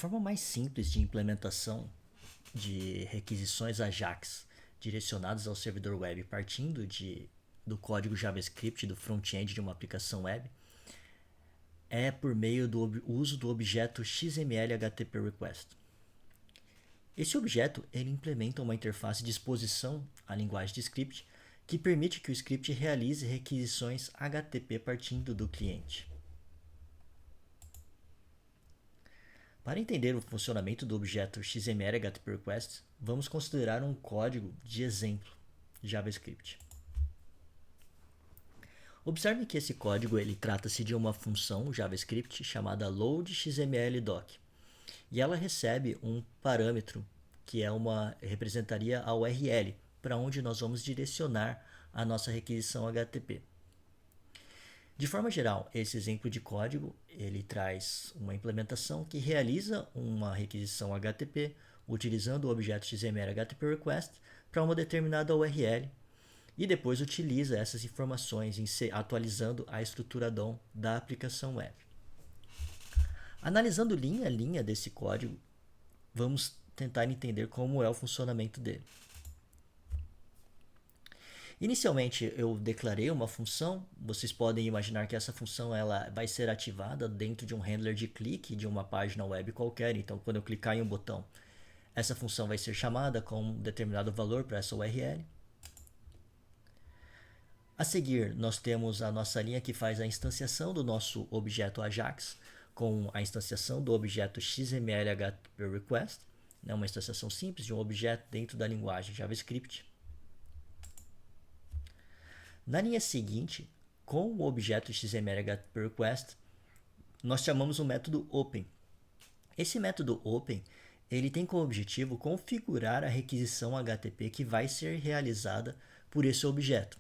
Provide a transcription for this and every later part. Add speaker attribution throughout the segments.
Speaker 1: forma mais simples de implementação de requisições AJAX direcionadas ao servidor web partindo do código JavaScript do front-end de uma aplicação web é por meio do uso do objeto XML HTTP Request. Esse objeto ele implementa uma interface de exposição à linguagem de script que permite que o script realize requisições HTTP partindo do cliente. Para entender o funcionamento do objeto XML HTTP Request, vamos considerar um código de exemplo JavaScript. Observe que esse código ele trata-se de uma função JavaScript chamada loadXMLDoc e ela recebe um parâmetro que representaria a URL para onde nós vamos direcionar a nossa requisição HTTP. De forma geral, esse exemplo de código ele traz uma implementação que realiza uma requisição HTTP utilizando o objeto XML HTTP Request para uma determinada URL e depois utiliza essas informações atualizando a estrutura DOM da aplicação web. Analisando linha a linha desse código, vamos tentar entender como é o funcionamento dele. Inicialmente eu declarei uma função, vocês podem imaginar que essa função ela vai ser ativada dentro de um handler de clique de uma página web qualquer, então quando eu clicar em um botão, essa função vai ser chamada com um determinado valor para essa URL. A seguir, nós temos a nossa linha que faz a instanciação do nosso objeto AJAX com a instanciação do objeto XML HTTP Request, uma instanciação simples de um objeto dentro da linguagem JavaScript. Na linha seguinte, com o objeto XML HTTP Request, nós chamamos o método Open. Esse método Open ele tem como objetivo configurar a requisição HTTP que vai ser realizada por esse objeto.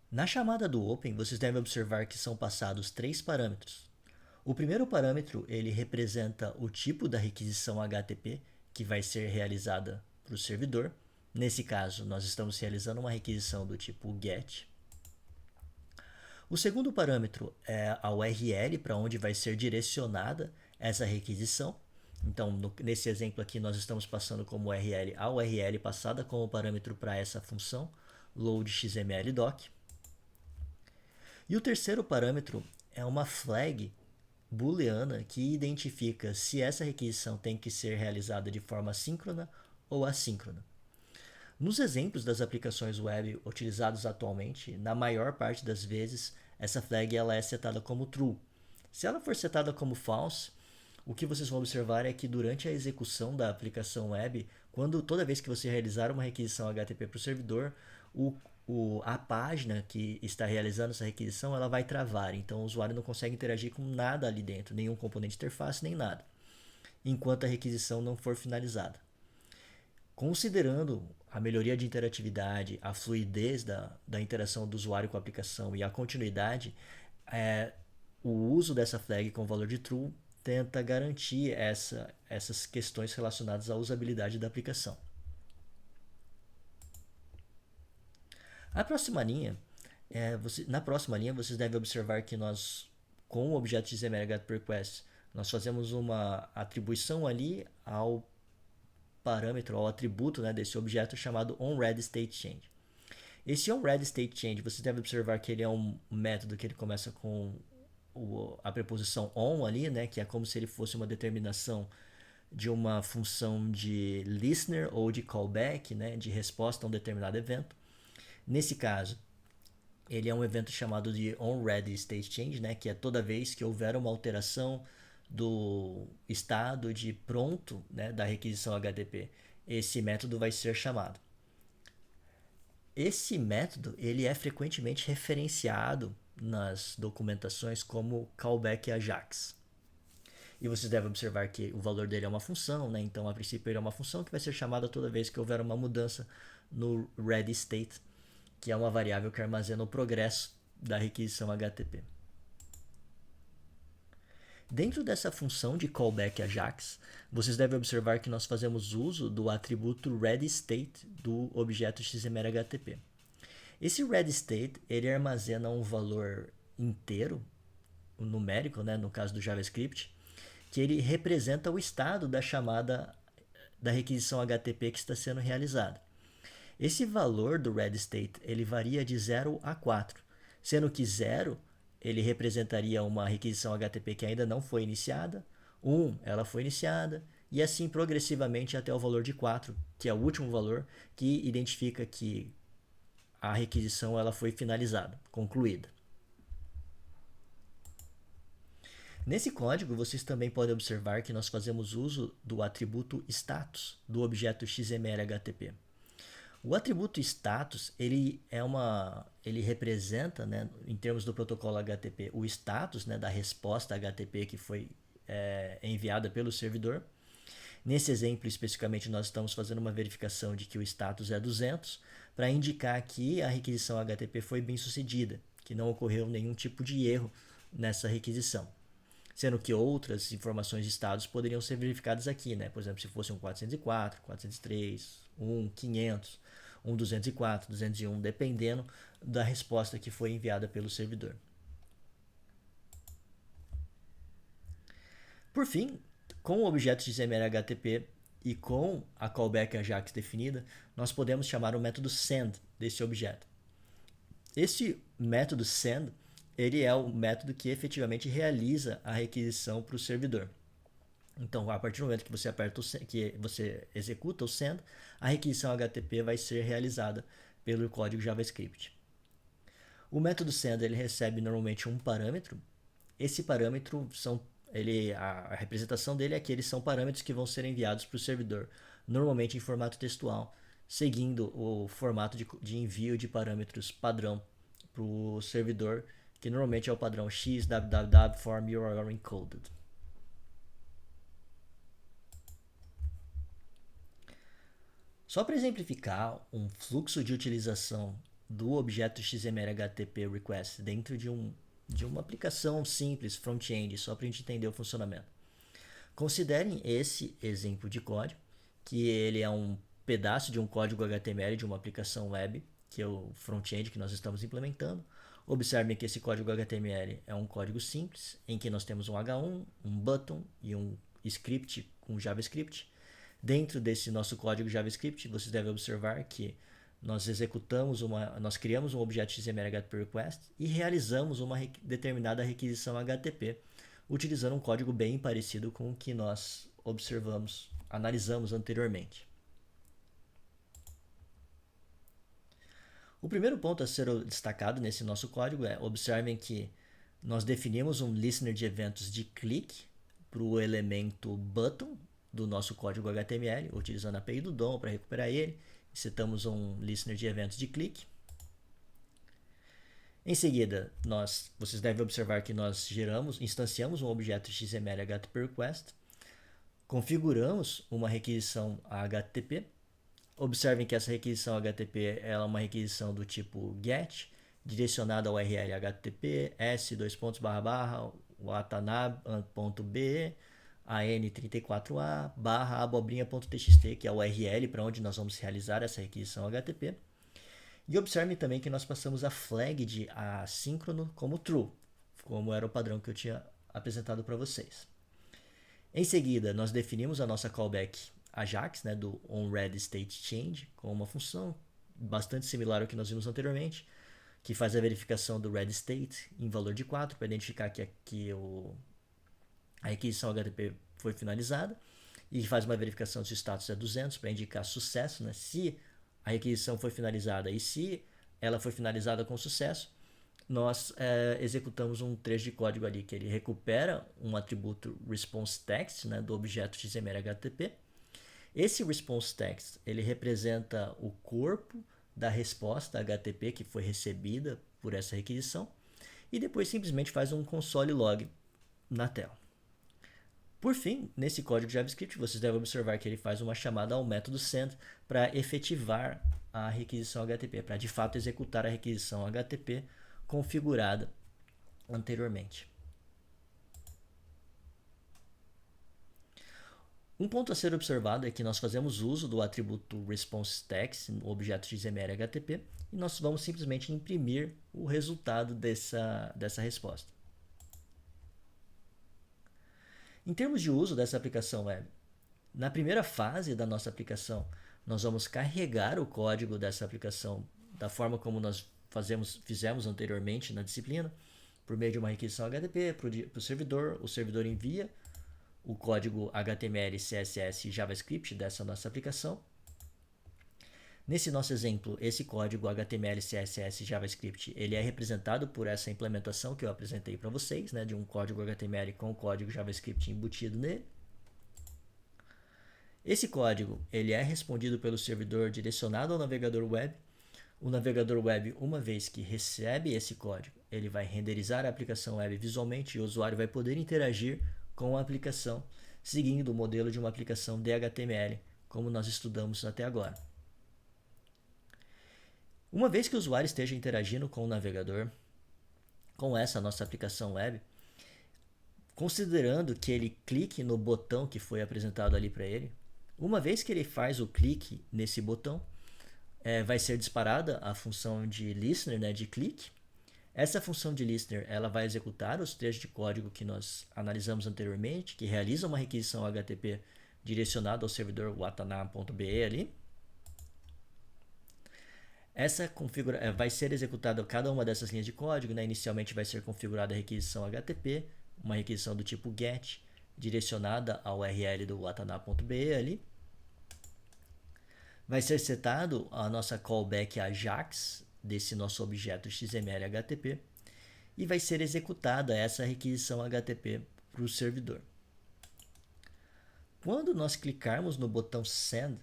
Speaker 1: Na chamada do Open, vocês devem observar que são passados 3 parâmetros. O primeiro parâmetro ele representa o tipo da requisição HTTP que vai ser realizada para o servidor. Nesse caso, nós estamos realizando uma requisição do tipo GET. O segundo parâmetro é a URL para onde vai ser direcionada essa requisição. Então, nesse exemplo aqui, nós estamos passando como URL a URL passada como parâmetro para essa função, loadXMLDoc. E o terceiro parâmetro é uma flag booleana que identifica se essa requisição tem que ser realizada de forma síncrona ou assíncrona. Nos exemplos das aplicações web utilizados atualmente, na maior parte das vezes, essa flag ela é setada como true. Se ela for setada como false, o que vocês vão observar é que durante a execução da aplicação web, toda vez que você realizar uma requisição HTTP para o servidor, a página que está realizando essa requisição ela vai travar, então o usuário não consegue interagir com nada ali dentro, nenhum componente interface, nem nada, enquanto a requisição não for finalizada. Considerando a melhoria de interatividade, a fluidez da interação do usuário com a aplicação e a continuidade, o uso dessa flag com valor de true tenta garantir essas questões relacionadas à usabilidade da aplicação. Na próxima linha, vocês devem observar que nós, com o objeto XML HTTP Request, nós fazemos uma atribuição ali ao parâmetro, ao atributo desse objeto chamado onReadyStateChange. Esse onReadyStateChange, vocês devem observar que ele é um método que ele começa com a preposição on ali, que é como se ele fosse uma determinação de uma função de listener ou de callback, de resposta a um determinado evento. Nesse caso, ele é um evento chamado de onReadyStateChange, que é toda vez que houver uma alteração do estado de pronto da requisição HTTP, esse método vai ser chamado. Esse método ele é frequentemente referenciado nas documentações como callback AJAX. E vocês devem observar que o valor dele é uma função, então a princípio ele é uma função que vai ser chamada toda vez que houver uma mudança no ready state, que é uma variável que armazena o progresso da requisição HTTP. Dentro dessa função de callback AJAX, vocês devem observar que nós fazemos uso do atributo readyState do objeto XML HTTP. Esse readyState ele armazena um valor inteiro, o numérico, né, no caso do JavaScript, que ele representa o estado da chamada da requisição HTTP que está sendo realizada. Esse valor do ready state ele varia de 0 a 4, sendo que 0 ele representaria uma requisição HTTP que ainda não foi iniciada, 1 ela foi iniciada, e assim progressivamente até o valor de 4, que é o último valor que identifica que a requisição ela foi finalizada, concluída. Nesse código, vocês também podem observar que nós fazemos uso do atributo status do objeto XML-HTTP. O atributo status, ele representa, né, em termos do protocolo HTTP, o status, né, da resposta HTTP que foi enviada pelo servidor. Nesse exemplo, especificamente, nós estamos fazendo uma verificação de que o status é 200 para indicar que a requisição HTTP foi bem sucedida, que não ocorreu nenhum tipo de erro nessa requisição. Sendo que outras informações de estados poderiam ser verificadas aqui, né? Por exemplo, se fosse um 404, 403, um 500, um 204, 201, dependendo da resposta que foi enviada pelo servidor. Por fim, com o objeto XML HTTP e com a callback AJAX definida, nós podemos chamar o método send desse objeto. Esse método send ele é o método que efetivamente realiza a requisição para o servidor. Então, a partir do momento que você aperta que você executa o send, a requisição HTTP vai ser realizada pelo código JavaScript. O método send ele recebe normalmente um parâmetro. Esse parâmetro a representação dele é que eles são parâmetros que vão ser enviados para o servidor, normalmente em formato textual, seguindo o formato de envio de parâmetros padrão para o servidor, que normalmente é o padrão XWWW form URL encoded. Só para exemplificar um fluxo de utilização do objeto XML HTTP request dentro de uma aplicação simples, front-end, só para a gente entender o funcionamento. Considerem esse exemplo de código, que ele é um pedaço de um código HTML de uma aplicação web, que é o front-end que nós estamos implementando. Observem que esse código HTML é um código simples, em que nós temos um H1, um button e um script com JavaScript. Dentro desse nosso código JavaScript, vocês devem observar que nós criamos um objeto XML HTTP request e realizamos uma determinada requisição HTTP, utilizando um código bem parecido com o que nós analisamos anteriormente. O primeiro ponto a ser destacado nesse nosso código observem que nós definimos um listener de eventos de clique para o elemento button do nosso código HTML, utilizando a API do DOM para recuperar ele. Setamos um listener de eventos de clique. Em seguida, vocês devem observar que nós instanciamos um objeto XML HTTP request, configuramos uma requisição HTTP. Observem que essa requisição HTTP é uma requisição do tipo GET, direcionada ao URL HTTP s://watanabe.be an34a abobrinha.txt, que é o URL para onde nós vamos realizar essa requisição HTTP. E observem também que nós passamos a flag de assíncrono como true, como era o padrão que eu tinha apresentado para vocês. Em seguida, nós definimos a nossa callback AJAX, né, do onReadyStateChange, com uma função bastante similar ao que nós vimos anteriormente, que faz a verificação do readyState em valor de 4 para identificar que a requisição HTTP foi finalizada, e faz uma verificação se o status é 200 para indicar sucesso, né? Se a requisição foi finalizada e se ela foi finalizada com sucesso, nós executamos um trecho de código ali que ele recupera um atributo responseText, né, do objeto XML HTTP. Esse responseText ele representa o corpo da resposta HTTP que foi recebida por essa requisição, e depois simplesmente faz um console log na tela. Por fim, nesse código JavaScript, vocês devem observar que ele faz uma chamada ao método send para efetivar a requisição HTTP, para de fato executar a requisição HTTP configurada anteriormente. Um ponto a ser observado é que nós fazemos uso do atributo responseText no objeto XML HTTP e nós vamos simplesmente imprimir o resultado dessa resposta. Em termos de uso dessa aplicação web, na primeira fase da nossa aplicação, nós vamos carregar o código dessa aplicação da forma como nós fizemos anteriormente na disciplina, por meio de uma requisição HTTP para o servidor envia o código HTML, CSS e JavaScript dessa nossa aplicação. Nesse nosso exemplo, esse código HTML, CSS e JavaScript, ele é representado por essa implementação que eu apresentei para vocês, né, de um código HTML com o código JavaScript embutido nele. Esse código ele é respondido pelo servidor direcionado ao navegador web. O navegador web, uma vez que recebe esse código, ele vai renderizar a aplicação web visualmente e o usuário vai poder interagir com a aplicação, seguindo o modelo de uma aplicação de HTML, como nós estudamos até agora. Uma vez que o usuário esteja interagindo com o navegador, com essa nossa aplicação web, considerando que ele clique no botão que foi apresentado ali para ele, uma vez que ele faz o clique nesse botão, vai ser disparada a função de listener, né, de clique. Essa função de listener ela vai executar os trechos de código que nós analisamos anteriormente, que realiza uma requisição HTTP direcionada ao servidor watanabe.be ali. Vai ser executada cada uma dessas linhas de código, né? Inicialmente vai ser configurada a requisição HTTP, uma requisição do tipo GET, direcionada ao URL do watanabe.be ali. Vai ser setado a nossa callback AJAX desse nosso objeto XML HTTP e vai ser executada essa requisição HTTP para o servidor. Quando nós clicarmos no botão Send,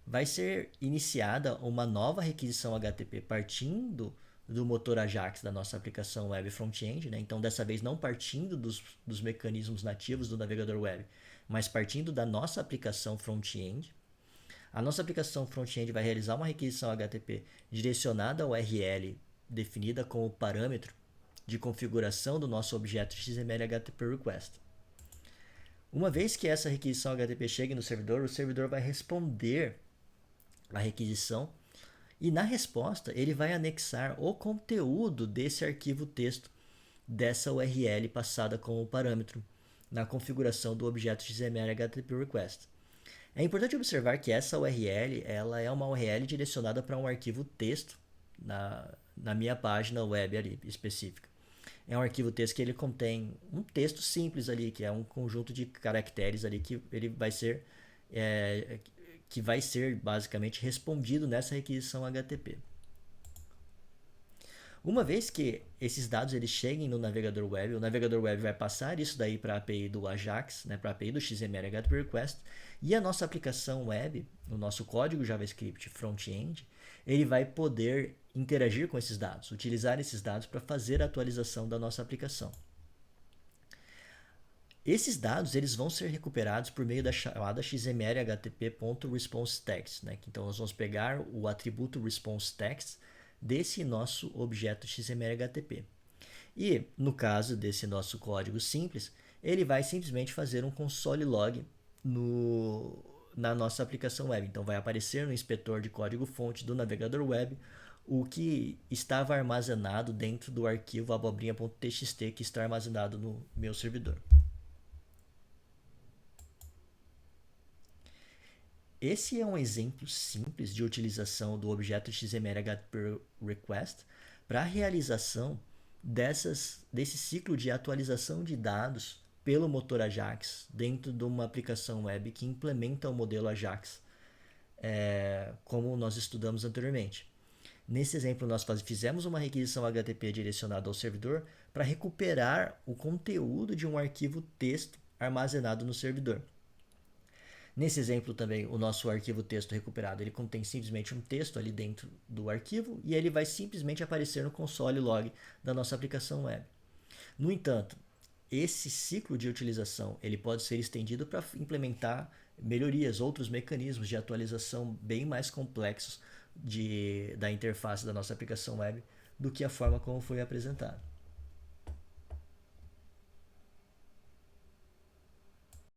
Speaker 1: vai ser iniciada uma nova requisição HTTP partindo do motor AJAX da nossa aplicação web front-end, né? Então dessa vez não partindo dos mecanismos nativos do navegador web, mas partindo da nossa aplicação front-end. A nossa aplicação front-end vai realizar uma requisição HTTP direcionada ao URL definida como parâmetro de configuração do nosso objeto XML HTTP request. Uma vez que essa requisição HTTP chegue no servidor, o servidor vai responder a requisição e na resposta ele vai anexar o conteúdo desse arquivo texto dessa URL passada como parâmetro na configuração do objeto XML HTTP request. É importante observar que essa URL ela é uma URL direcionada para um arquivo texto na minha página web ali específica. É um arquivo texto que ele contém um texto simples ali, que é um conjunto de caracteres ali que ele vai ser basicamente respondido nessa requisição HTTP. Uma vez que esses dados eles cheguem no navegador web, o navegador web vai passar isso daí para a API do AJAX, né, para a API do XML HTTP Request, e a nossa aplicação web, o nosso código JavaScript front-end, ele vai poder interagir com esses dados, utilizar esses dados para fazer a atualização da nossa aplicação. Esses dados eles vão ser recuperados por meio da chamada XML HTTP.ResponseText, né? Então nós vamos pegar o atributo ResponseText desse nosso objeto XML HTTP. E no caso desse nosso código simples, ele vai simplesmente fazer um console log na nossa aplicação web. Então vai aparecer no inspetor de código-fonte do navegador web o que estava armazenado dentro do arquivo abobrinha.txt que está armazenado no meu servidor. Esse é um exemplo simples de utilização do objeto XML HTTP Request para a realização desse ciclo de atualização de dados pelo motor AJAX dentro de uma aplicação web que implementa o modelo AJAX, como nós estudamos anteriormente. Nesse exemplo, nós fizemos uma requisição HTTP direcionada ao servidor para recuperar o conteúdo de um arquivo texto armazenado no servidor. Nesse exemplo também, o nosso arquivo texto recuperado, ele contém simplesmente um texto ali dentro do arquivo e ele vai simplesmente aparecer no console log da nossa aplicação web. No entanto, esse ciclo de utilização ele pode ser estendido para implementar melhorias, outros mecanismos de atualização bem mais complexos da interface da nossa aplicação web do que a forma como foi apresentado.